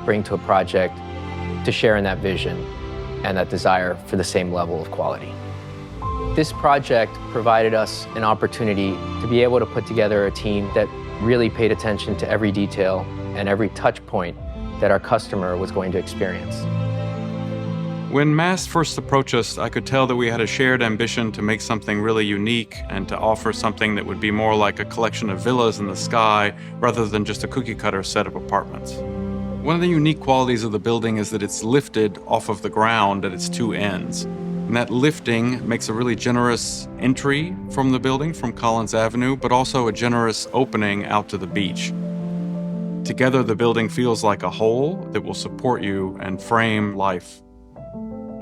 bring to a project to share in that vision and that desire for the same level of quality. This project provided us an opportunity to be able to put together a team that really paid attention to every detail and every touch point that our customer was going to experience. When Mast first approached us, I could tell that we had a shared ambition to make something really unique and to offer something that would be more like a collection of villas in the sky rather than just a cookie-cutter set of apartments. One of the unique qualities of the building is that it's lifted off of the ground at its two ends. And that lifting makes a really generous entry from the building, from Collins Avenue, but also a generous opening out to the beach. Together, the building feels like a whole that will support you and frame life.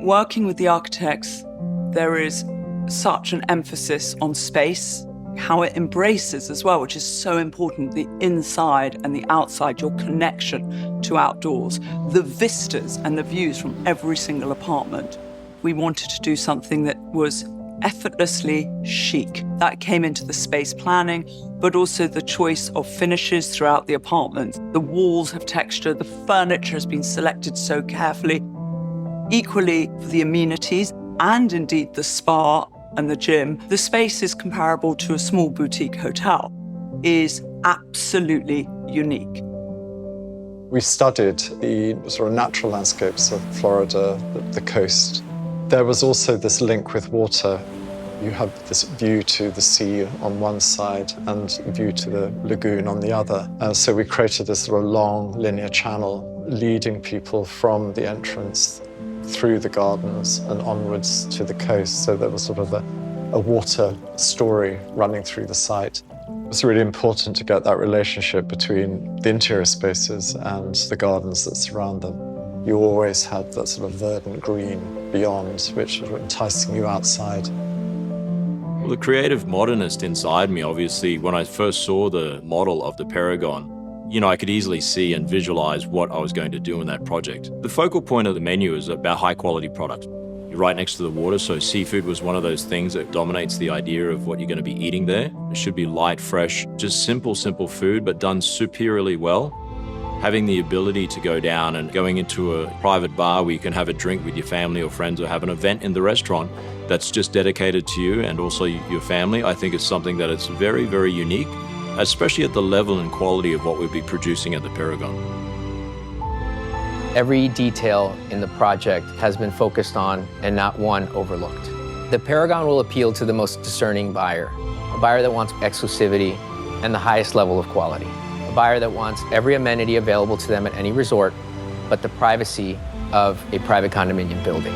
Working with the architects, there is such an emphasis on space, how it embraces as well, which is so important, the inside and the outside, your connection to outdoors, the vistas and the views from every single apartment. We wanted to do something that was effortlessly chic. That came into the space planning, but also the choice of finishes throughout the apartment. The walls have texture, the furniture has been selected so carefully. Equally, for the amenities and indeed the spa and the gym, the space is comparable to a small boutique hotel, is absolutely unique. We studied the sort of natural landscapes of Florida, the coast. There was also this link with water. You have this view to the sea on one side and view to the lagoon on the other. So we created this sort of long linear channel leading people from the entrance through the gardens and onwards to the coast. So there was sort of a water story running through the site. It was really important to get that relationship between the interior spaces and the gardens that surround them. You always had that sort of verdant green beyond, which was enticing you outside. Well, the creative modernist inside me, obviously, when I first saw the model of the Perigon, I could easily see and visualize what I was going to do in that project. The focal point of the menu is about high-quality product. You're right next to the water, so seafood was one of those things that dominates the idea of what you're going to be eating there. It should be light, fresh, just simple food, but done superiorly well. Having the ability to go down and going into a private bar where you can have a drink with your family or friends or have an event in the restaurant that's just dedicated to you and also your family, I think is something that is very, very unique, especially at the level and quality of what we'd be producing at the Perigon. Every detail in the project has been focused on and not one overlooked. The Perigon will appeal to the most discerning buyer, a buyer that wants exclusivity and the highest level of quality. A buyer that wants every amenity available to them at any resort, but the privacy of a private condominium building.